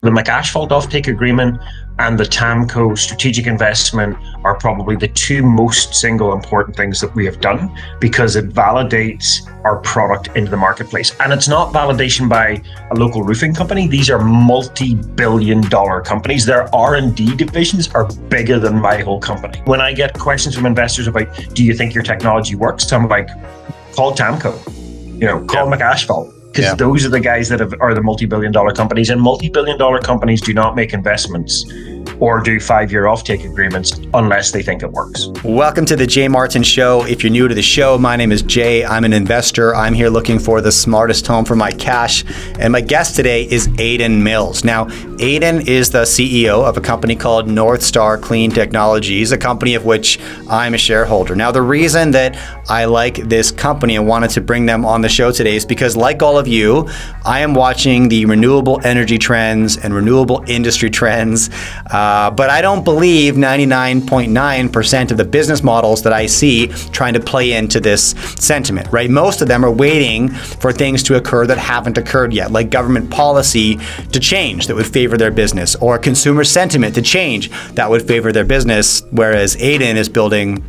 The McAsphalt offtake agreement and the Tamko strategic investment are probably the two most single important things that we have done, because it validates our product into the marketplace. And it's not validation by a local roofing company. These are multi-billion-dollar companies. Their R&D divisions are bigger than my whole company. When I get questions from investors about, do you think your technology works? I'm like, call Tamko, call McAsphalt. Because those are the guys that are the multi-billion-dollar companies, and multi-billion-dollar companies do not make investments or do 5-year offtake agreements unless they think it works. Welcome to the Jay Martin Show. If you're new to the show, my name is Jay. I'm an investor. I'm here looking for the smartest home for my cash. And my guest today is Aidan Mills. Now, Aidan is the CEO of a company called Northstar Clean Technologies, a company of which I'm a shareholder. Now, the reason that I like this company and wanted to bring them on the show today is because, like all of you, I am watching the renewable energy trends and renewable industry trends. But I don't believe 99.9% of the business models that I see trying to play into this sentiment, right? Most of them are waiting for things to occur that haven't occurred yet, like government policy to change that would favor their business, or consumer sentiment to change that would favor their business, whereas Aidan is building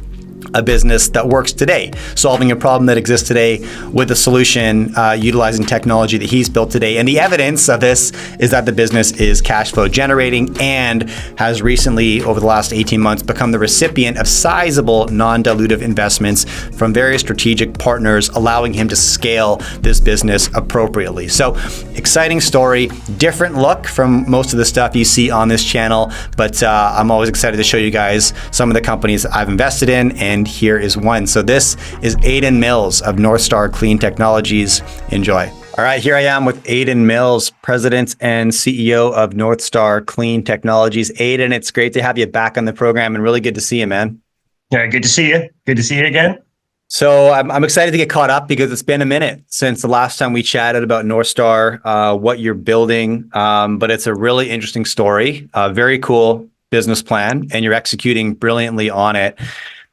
a business that works today, solving a problem that exists today with a solution utilizing technology that he's built today. And the evidence of this is that the business is cash flow generating and has recently, over the last 18 months, become the recipient of sizable non-dilutive investments from various strategic partners, allowing him to scale this business appropriately. So, exciting story, different look from most of the stuff you see on this channel, but I'm always excited to show you guys some of the companies I've invested in, and here is one. So this is Aidan Mills of Northstar Clean Technologies. Enjoy. All right, here I am with Aidan Mills, President and CEO of Northstar Clean Technologies. Aidan, it's great to have you back on the program and really good to see you, man. Yeah, good to see you. Good to see you again. So I'm excited to get caught up because it's been a minute since the last time we chatted about Northstar, what you're building, but it's a really interesting story, very cool business plan, and you're executing brilliantly on it.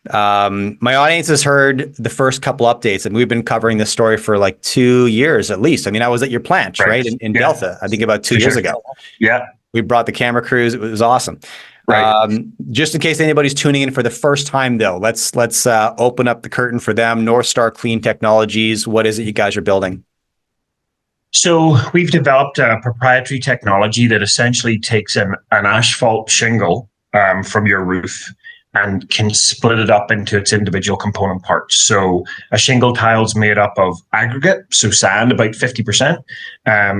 My audience has heard the first couple updates, and we've been covering this story for like 2 years at least. I mean, I was at your plant, right? In Delta, I think about 2 years ago. Yeah. We brought the camera crews. It was awesome. Right. Just in case anybody's tuning in for the first time, though, let's open up the curtain for them. Northstar Clean Technologies, what is it you guys are building? So we've developed a proprietary technology that essentially takes an asphalt shingle from your roof and can split it up into its individual component parts. So a shingle tile is made up of aggregate, so sand, about 50%.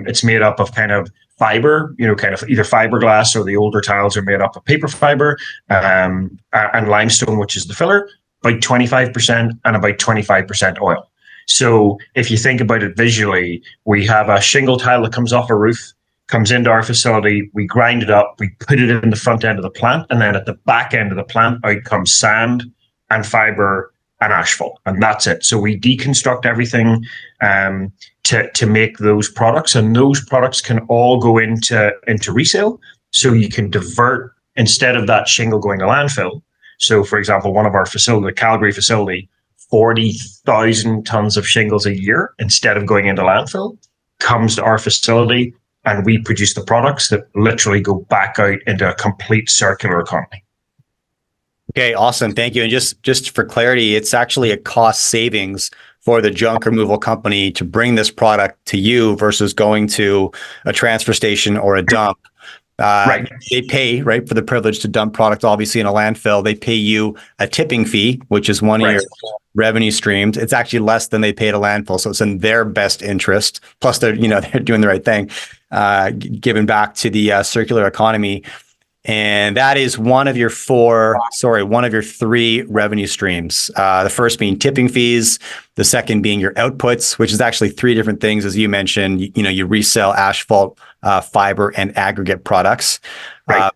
It's made up of kind of fiber, kind of either fiberglass, or the older tiles are made up of paper fiber, and limestone, which is the filler, about 25%, and about 25% oil. So if you think about it visually, we have a shingle tile that comes off a roof, comes into our facility, we grind it up, we put it in the front end of the plant, and then at the back end of the plant, out comes sand and fiber and asphalt, and that's it. So we deconstruct everything to make those products, and those products can all go into resale. So you can divert, instead of that shingle going to landfill. So for example, one of our facility, the Calgary facility, 40,000 tons of shingles a year, instead of going into landfill, comes to our facility, and we produce the products that literally go back out into a complete circular economy. Okay, awesome. Thank you. And just for clarity, it's actually a cost savings for the junk removal company to bring this product to you versus going to a transfer station or a dump. Right. They pay, right, for the privilege to dump product, obviously, in a landfill. They pay you a tipping fee, which is one of your revenue streams. It's actually less than they pay at a landfill. So it's in their best interest. Plus, they're doing the right thing, giving back to the circular economy. And that is one of your three revenue streams. The first being tipping fees, the second being your outputs, which is actually three different things. As you mentioned, you resell asphalt, fiber, and aggregate products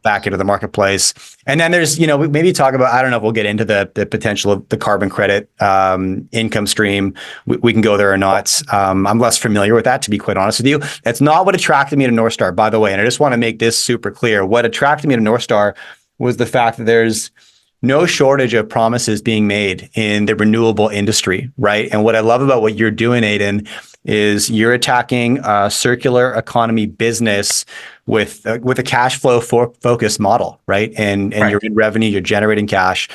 back into the marketplace. And then there's, maybe talk about, I don't know if we'll get into the potential of the carbon credit income stream. We can go there or not. I'm less familiar with that, to be quite honest with you. That's not what attracted me to Northstar, by the way. And I just want to make this super clear. What attracted me to Northstar was the fact that there's no shortage of promises being made in the renewable industry, right? And what I love about what you're doing, Aidan, is you're attacking a circular economy business with a cash flow focused model, right? And Right. you're in revenue, you're generating cash,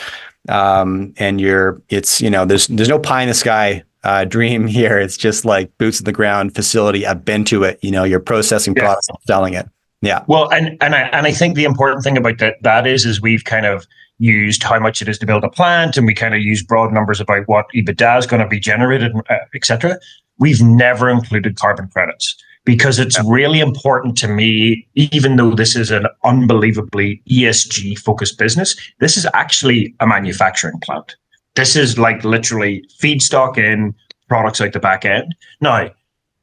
and there's no pie in the sky dream here. It's just like boots on the ground facility. I've been to it. You're processing Yeah. products and selling it. Yeah. Well, and I think the important thing about that is we've kind of used how much it is to build a plant, and we kind of use broad numbers about what EBITDA is going to be generated, etc. We've never included carbon credits because it's really important to me, even though this is an unbelievably ESG focused business, this is actually a manufacturing plant. This is like literally feedstock in, products out the back end. Now,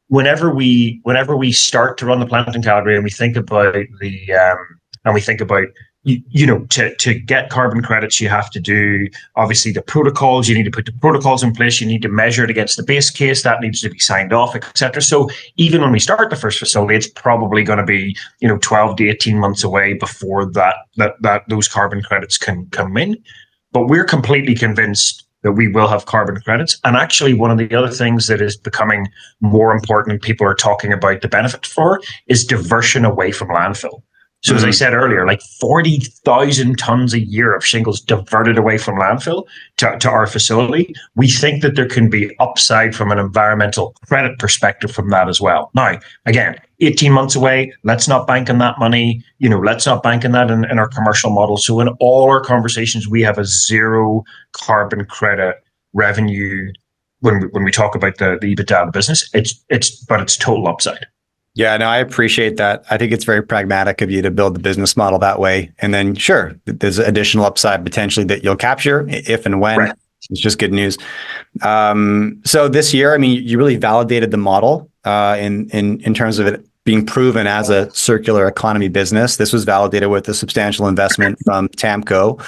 whenever we start to run the plant in Calgary and we think about to get carbon credits, you have to do obviously the protocols. You need to put the protocols in place. You need to measure it against the base case that needs to be signed off, etc. So even when we start the first facility, it's probably going to be 12 to 18 months away before that those carbon credits can come in. But we're completely convinced that we will have carbon credits. And actually, one of the other things that is becoming more important and people are talking about the benefit for is diversion away from landfill. So as I said earlier, like 40,000 tons a year of shingles diverted away from landfill to our facility. We think that there can be upside from an environmental credit perspective from that as well. Now, again, 18 months away, let's not bank on that money. Let's not bank on that in our commercial model. So in all our conversations, we have a zero carbon credit revenue when we talk about the EBITDA of the business. It's total upside. Yeah, no, I appreciate that. I think it's very pragmatic of you to build the business model that way. And then, sure, there's additional upside potentially that you'll capture if and when. Right. It's just good news. So this year, you really validated the model in terms of it being proven as a circular economy business. This was validated with a substantial investment from Tamko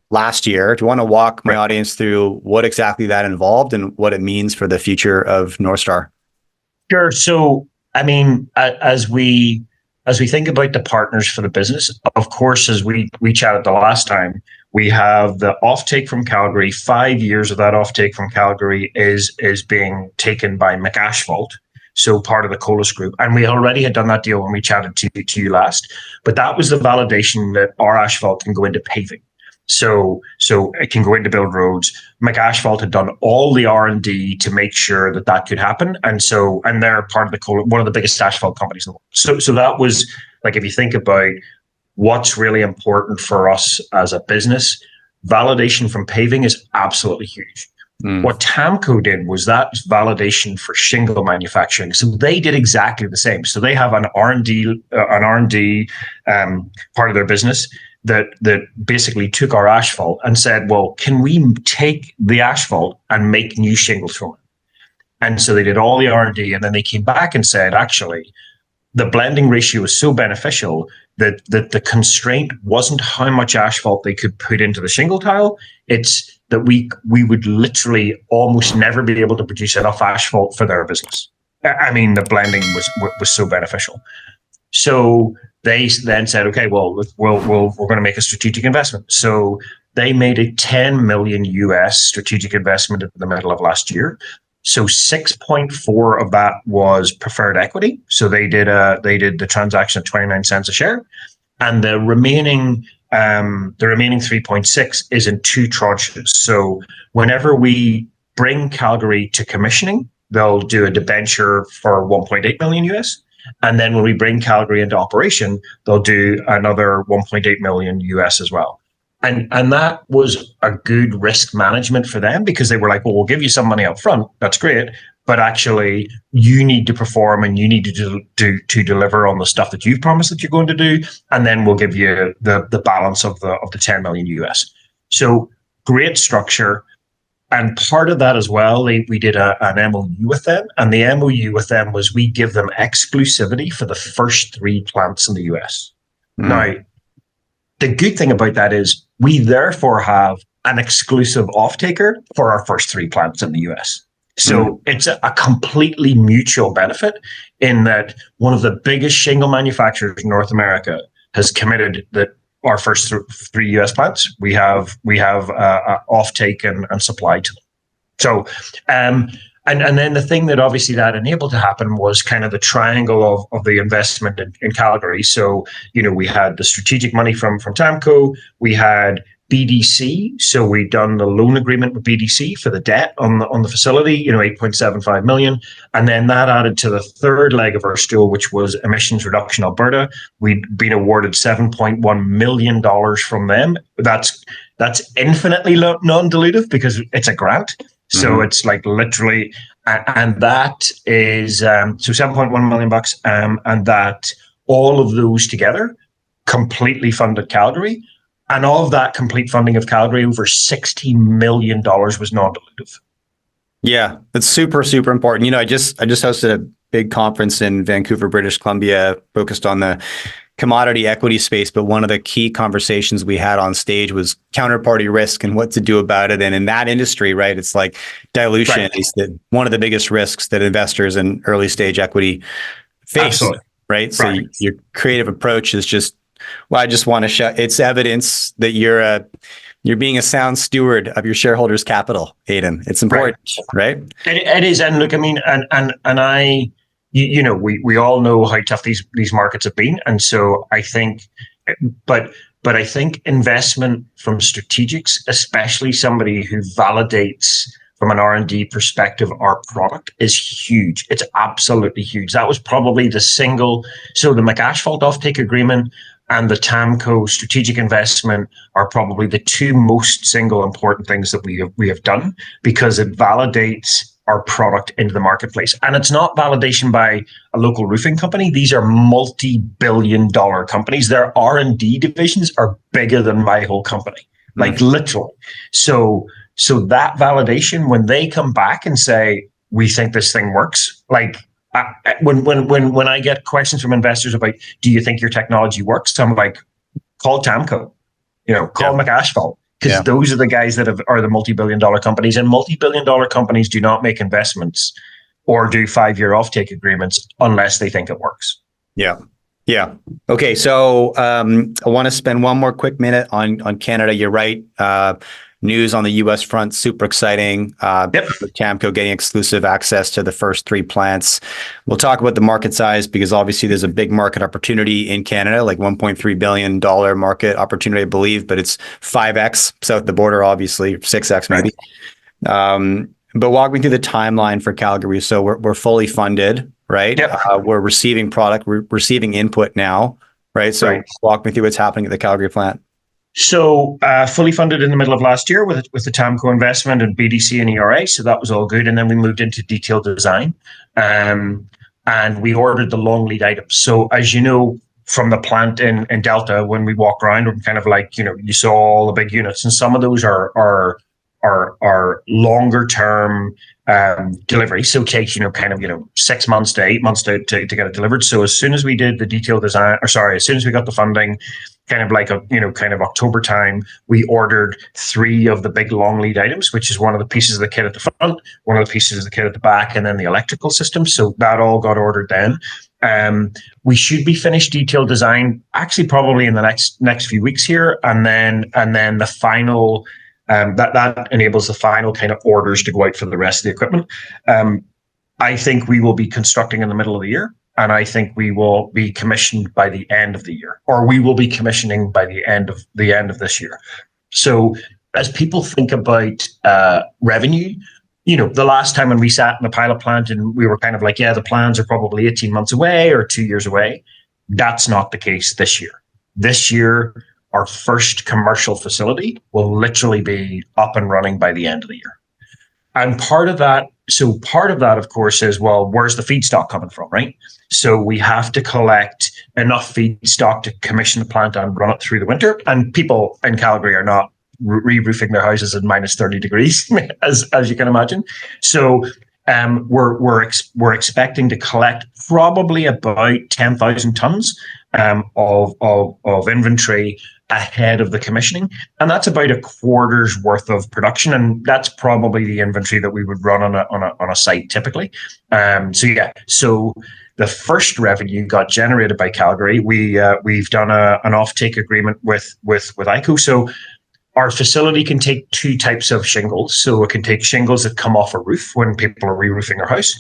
last year. Do you want to walk my audience through what exactly that involved and what it means for the future of Northstar? Sure. So, as we think about the partners for the business, of course, as we chatted the last time, we have the offtake from Calgary. 5 years of that offtake from Calgary is being taken by McAsphalt, so part of the Colas Group. And we already had done that deal when we chatted to you last. But that was the validation that our asphalt can go into paving. So it can go in to build roads. McAsphalt had done all the R&D to make sure that could happen, and they're part of one of the biggest asphalt companies in the world. So that was like, if you think about what's really important for us as a business, validation from paving is absolutely huge. What Tamko did was that validation for shingle manufacturing. So they did exactly the same. So they have an R&D part of their business that basically took our asphalt and said, well, can we take the asphalt and make new shingles from it? And so they did all the R&D, and then they came back and said, actually, the blending ratio is so beneficial that the constraint wasn't how much asphalt they could put into the shingle tile. It's that we would literally almost never be able to produce enough asphalt for their business. The blending was so beneficial. So they then said, okay, well, we're going to make a strategic investment. So they made a $10 million US strategic investment in the middle of last year. So 6.4 of that was preferred equity. So they did the transaction at 29 cents a share, and the remaining 3.6 is in two tranches. So whenever we bring Calgary to commissioning, they'll do a debenture for 1.8 million US. And then when we bring Calgary into operation, they'll do another 1.8 million US as well. And that was a good risk management for them, because they were like, well, we'll give you some money up front. That's great. But actually, you need to perform and you need to deliver on the stuff that you've promised that you're going to do. And then we'll give you the balance of the 10 million US. So great structure. And part of that as well, we did an MOU with them. And the MOU with them was we give them exclusivity for the first 3 plants in the US. Now, the good thing about that is we therefore have an exclusive off-taker for our first 3 plants in the US. So it's a completely mutual benefit in that one of the biggest shingle manufacturers in North America has committed that our first 3 US plants, we have offtake and supply to them. So, And then the thing that obviously that enabled to happen was kind of the triangle of the investment in Calgary. So, we had the strategic money from Tamko, we had BDC. So we'd done the loan agreement with BDC for the debt on the facility, 8.75 million. And then that added to the third leg of our stool, which was Emissions Reduction Alberta. We'd been awarded $7.1 million from them. That's infinitely non-dilutive because it's a grant. So it's like literally, and that is so $7.1 million bucks, and that all of those together completely funded Calgary. And of that complete funding of Calgary, over $60 million was non-dilutive. Yeah, that's super, super important. I just hosted a big conference in Vancouver, British Columbia, focused on the commodity equity space. But one of the key conversations we had on stage was counterparty risk and what to do about it. And in that industry, right, it's like dilution is one of the biggest risks that investors in early stage equity face. Absolutely. Right. So your creative approach is just, well, I just want to show it's evidence that you're being a sound steward of your shareholders' capital, Aidan. It's important, right? It is. And look, I mean, and I, we all know how tough these markets have been. And so I think, but I think investment from strategics, especially somebody who validates from an R&D perspective our product, is huge. It's absolutely huge. That was probably so the McAsphalt offtake agreement and the Tamko strategic investment are probably the two most single important things that we have done, because it validates our product into the marketplace. And it's not validation by a local roofing company. These are multi-billion-dollar companies. Their R&D divisions are bigger than my whole company, like literally. So that validation, when they come back and say, we think this thing works, like when I get questions from investors about, do you think your technology works? I'm like, call Tamko, call McAsphalt, because those are the guys that are the multi-billion-dollar companies, and multi-billion-dollar companies do not make investments or do 5-year offtake agreements unless they think it works. Yeah. Yeah. Okay. So I want to spend one more quick minute on Canada. You're right. News on the U.S. front, super exciting. With Tamko getting exclusive access to the first 3 plants. We'll talk about the market size, because obviously there's a big market opportunity in Canada, like $1.3 billion market opportunity, I believe, but it's 5x south of the border, obviously 6x maybe. But walk me through the timeline for Calgary. So we're fully funded, right? Yep. We're receiving product, we're receiving input now, right? So walk me through what's happening at the Calgary plant. So fully funded in the middle of last year with the Tamko investment and BDC and ERA. So that was all good. And then we moved into detailed design and we ordered the long lead items. So as you know, from the plant in Delta, when we walk around, we're kind of like, you saw all the big units, and some of those are longer term delivery. So it takes, 6 months to 8 months to get it delivered. So as soon as we did the detailed design, as soon as we got the funding, kind of October time, we ordered 3 of the big long lead items, which is one of the pieces of the kit at the front, one of the pieces of the kit at the back, and then the electrical system. So that all got ordered then. We should be finished detailed design actually probably in the next few weeks here, and then the final that enables the final kind of orders to go out for the rest of the equipment. I think we will be constructing in the middle of the year. And I think we will be commissioned by the end of the year, or we will be commissioning by the end of this year. So as people think about revenue, the last time when we sat in the pilot plant and we were kind of like, the plans are probably 18 months away or 2 years away. That's not the case this year. This year, our first commercial facility will literally be up and running by the end of the year. And part of that, of course, is, well, where's the feedstock coming from, right? So we have to collect enough feedstock to commission the plant and run it through the winter. And people in Calgary are not re-roofing their houses at minus 30 degrees, as you can imagine. So we're expecting to collect probably about 10,000 tons of inventory ahead of the commissioning, and that's about a quarter's worth of production, and that's probably the inventory that we would run on a site typically. So the first revenue got generated by Calgary. We've done an offtake agreement with ICO. So our facility can take two types of shingles. So it can take shingles that come off a roof when people are re-roofing their house,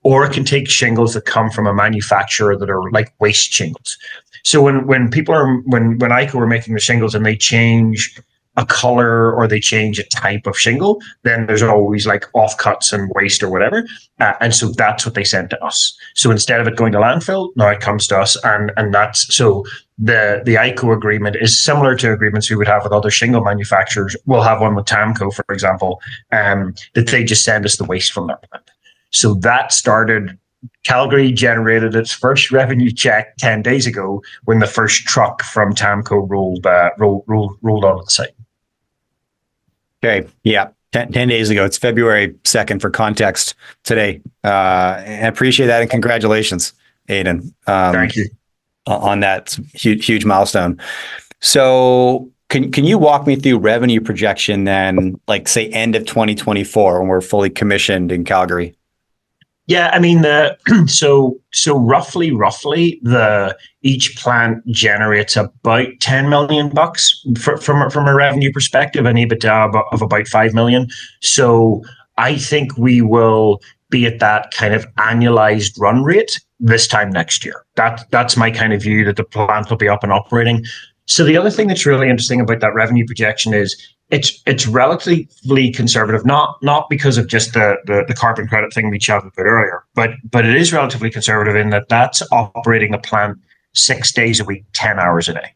or it can take shingles that come from a manufacturer that are like waste shingles. So when people are when ICO are making the shingles and they change a color or they change a type of shingle, then there's always like offcuts and waste or whatever. And so that's what they send to us. So instead of it going to landfill, now it comes to us. And that's so the ICO agreement is similar to agreements we would have with other shingle manufacturers. We'll have one with Tamko, for example, that they just send us the waste from their plant. So that started. Calgary generated its first revenue check 10 days ago when the first truck from Tamko rolled onto the site. Okay. Yeah. 10 days ago. It's February 2nd for context today. I appreciate that. And congratulations, Aidan. Thank you. On that huge milestone. So can you walk me through revenue projection then, like say end of 2024 when we're fully commissioned in Calgary? Yeah, I mean, so roughly, each plant generates about $10 million from a revenue perspective, and EBITDA of about $5 million. So I think we will be at that kind of annualized run rate this time next year. That's my kind of view, that the plant will be up and operating. So the other thing that's really interesting about that revenue projection is it's relatively conservative, not because of just the carbon credit thing we chatted about earlier, but it is relatively conservative in that that's operating a plant 6 days a week, 10 hours a day.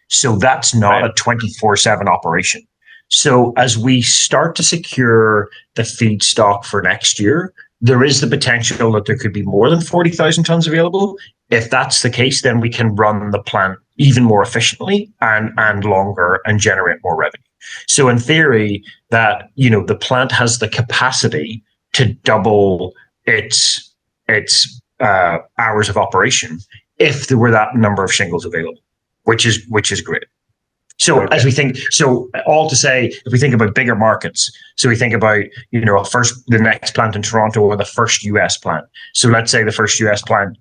So that's not a 24/7 operation. So as we start to secure the feedstock for next year, there is the potential that there could be more than 40,000 tons available. If that's the case, then we can run the plant even more efficiently and longer and generate more revenue. So in theory, that the plant has the capacity to double its hours of operation if there were that number of shingles available, which is great. So okay. As we think, so all to say, if we think about bigger markets, so we think about, the next plant in Toronto or the first US plant. So let's say the first US plant,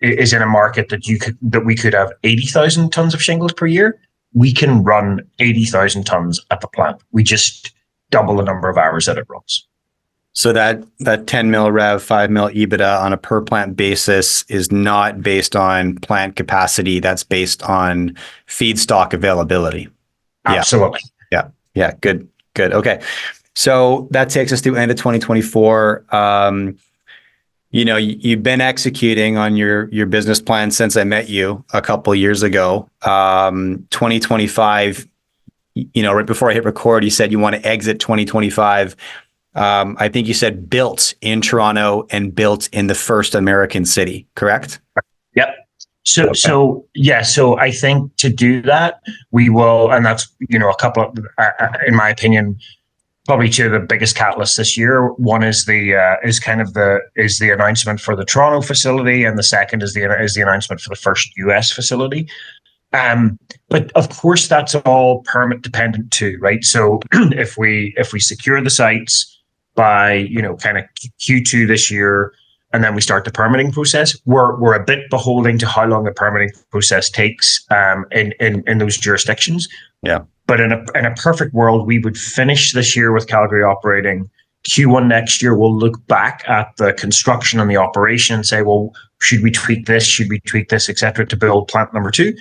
is in a market that we could have 80,000 tons of shingles per year. We can run 80,000 tons at the plant. We just double the number of hours that it runs. So that 10 mil rev, 5 mil EBITDA on a per plant basis is not based on plant capacity. That's based on feedstock availability. Absolutely. Yeah. Good. Okay. So that takes us to end of 2024. You've been executing on your business plan since I met you a couple of years ago. 2025, right before I hit record, you said you want to exit 2025. I think you said built in Toronto and built in the first American city, correct? Yep. So I think to do that, we will, and that's, a couple of, in my opinion, probably two of the biggest catalysts this year. One is the announcement for the Toronto facility, and the second is the announcement for the first US facility. But of course, that's all permit dependent too, right? So if we secure the sites by kind of Q2 this year, and then we start the permitting process, we're a bit beholden to how long the permitting process takes in those jurisdictions. Yeah. But in a perfect world, we would finish this year with Calgary operating. Q1 next year, we'll look back at the construction and the operation and say, well, should we tweak this? Should we tweak this, et cetera, to build plant number 2?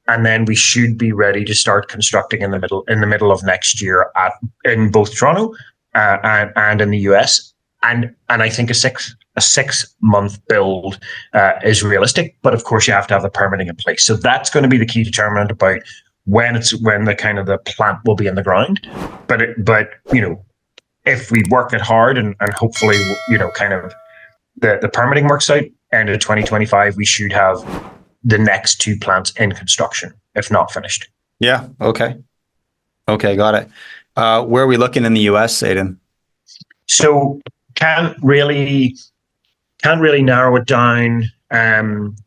And then we should be ready to start constructing in the middle of next year in both Toronto and in the US. And I think a 6-month build is realistic, but of course you have to have the permitting in place. So that's going to be the key determinant about when the kind of the plant will be in the ground. But if we work it hard and hopefully kind of the permitting works out, end of 2025 we should have the next 2 plants in construction, if not finished. Yeah. Okay, got it. Where are we looking in the US, Aidan? So can't really narrow it down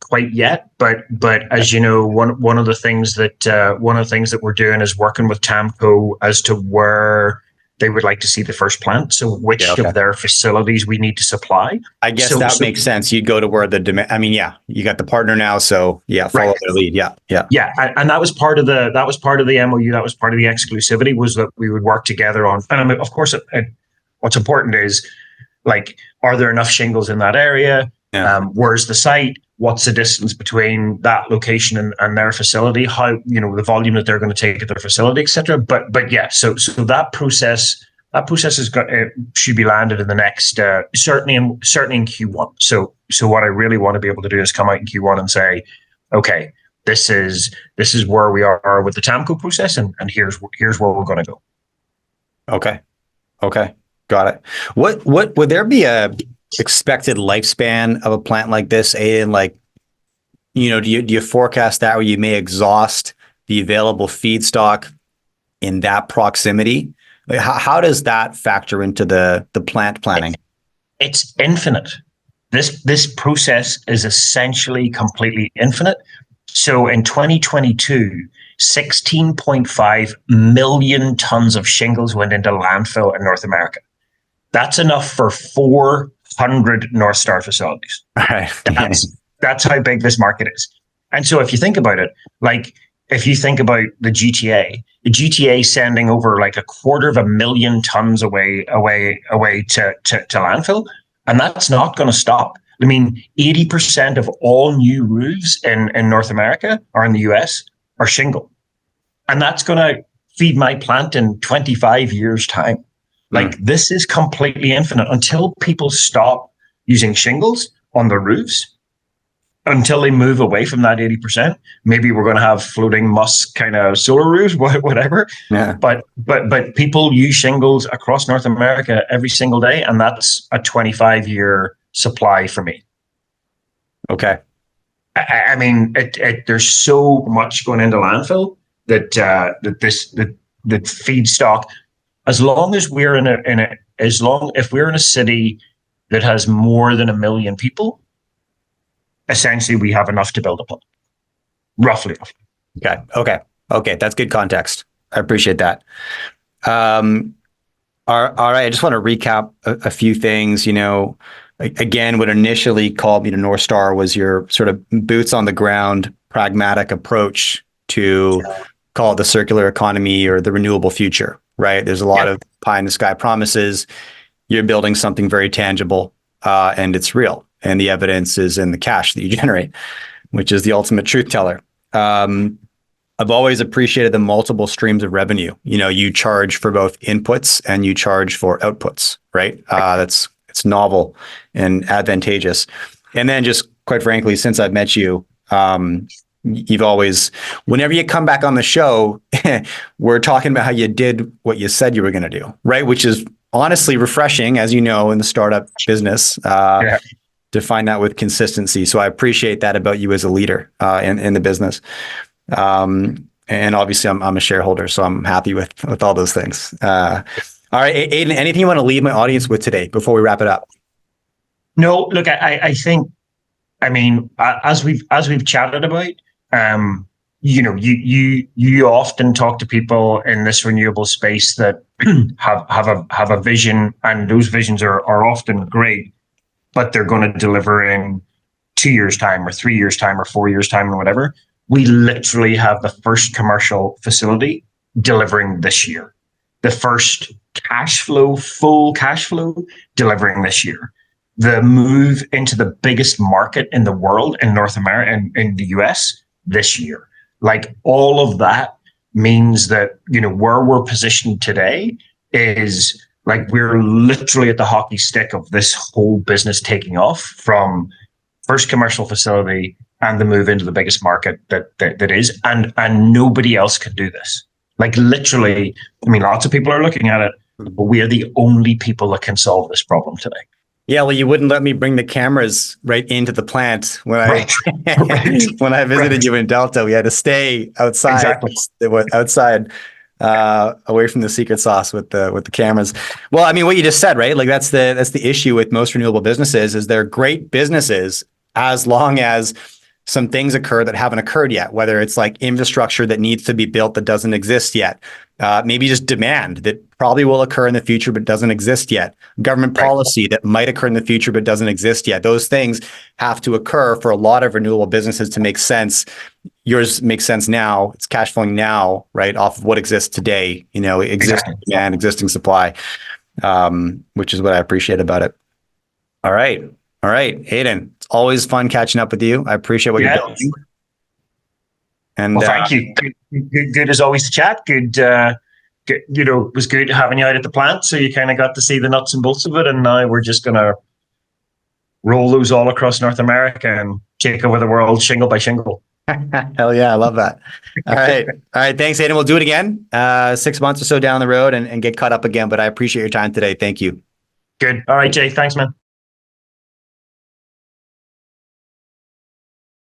quite yet, but as you know, one of the things that we're doing is working with Tamko as to where they would like to see the first plant. So which of their facilities we need to supply. I guess that makes sense. You'd go to where the demand. I mean, yeah, you got the partner now, so yeah, follow their lead. Yeah. And that was part of the MOU. That was part of the exclusivity, was that we would work together on. And I mean, of course, what's important is, like, are there enough shingles in that area? Yeah. Where's the site? What's the distance between that location and their facility? How, the volume that they're going to take at their facility, etc. But yeah, so that process should be landed in the next certainly in Q1. So what I really want to be able to do is come out in Q1 and say, okay, this is where we are with the Tamko process, and here's where we're going to go. Okay, got it. What would there be a expected lifespan of a plant like this, Aidan? Like, do you forecast that where you may exhaust the available feedstock in that proximity? Like, how does that factor into the plant planning? It's infinite. This process is essentially completely infinite. So in 2022, 16.5 million tons of shingles went into landfill in North America. That's enough for 400 Northstar facilities. All right. That's how big this market is. And so if you think about it, like, if you think about the GTA sending over like 250,000 tons away to landfill, and that's not going to stop. I mean, 80% of all new roofs in North America or in the US are shingle. And that's going to feed my plant in 25 years' time. Like, this is completely infinite until people stop using shingles on their roofs, until they move away from that 80%. Maybe we're going to have floating musk kind of solar roofs, whatever. Yeah. But people use shingles across North America every single day, and that's a 25-year supply for me. Okay. I mean, there's so much going into landfill that feedstock. As long as we're if we're in a city that has more than 1 million people, essentially we have enough to build a plant. Roughly. Okay. That's good context. I appreciate that. All right. I just want to recap a few things. Again, what initially called me to Northstar was your sort of boots on the ground, pragmatic approach to call it the circular economy or the renewable future, right? There's a lot of pie in the sky promises. You're building something very tangible, and it's real. And the evidence is in the cash that you generate, which is the ultimate truth teller. I've always appreciated the multiple streams of revenue. You charge for both inputs and you charge for outputs, right? It's novel and advantageous. And then just quite frankly, since I've met you, you've always, whenever you come back on the show, we're talking about how you did what you said you were going to do, right? Which is honestly refreshing, as you know, in the startup business, to find out with consistency. So I appreciate that about you as a leader in the business. And obviously I'm a shareholder, so I'm happy with all those things. All right, Aidan, anything you want to leave my audience with today before we wrap it up? No, look, I think, as we've chatted about, you often talk to people in this renewable space that have a vision, and those visions are often great, but they're going to deliver in 2 years' time or 3 years' time or 4 years' time or whatever. We literally have the first commercial facility delivering this year. The first full cash flow delivering this year. The move into the biggest market in the world, in North America and in the US this year. Like, all of that means that, where we're positioned today is like, we're literally at the hockey stick of this whole business taking off, from first commercial facility and the move into the biggest market that is, and nobody else can do this. Like, literally, lots of people are looking at it, but we are the only people that can solve this problem today. Yeah, well, you wouldn't let me bring the cameras right into the plant when I when I visited you in Delta. We had to stay outside, outside, away from the secret sauce with the cameras. Well, what you just said, right? Like, that's the issue with most renewable businesses, is they're great businesses as long as some things occur that haven't occurred yet, whether it's like infrastructure that needs to be built that doesn't exist yet, maybe just demand that probably will occur in the future but doesn't exist yet, government policy that might occur in the future but doesn't exist yet. Those things have to occur for a lot of renewable businesses to make sense. Yours makes sense now. It's cash flowing now, right, off of what exists today, existing demand, existing supply, which is what I appreciate about it. All right. Aidan, it's always fun catching up with you. I appreciate what you're doing. And well, thank you. Good as always to chat. Good, it was good having you out at the plant. So you kind of got to see the nuts and bolts of it. And now we're just going to roll those all across North America and take over the world shingle by shingle. Hell yeah, I love that. All right. Thanks, Aidan. We'll do it again 6 months or so down the road and get caught up again. But I appreciate your time today. Thank you. Good. All right, Jay. Thanks, man.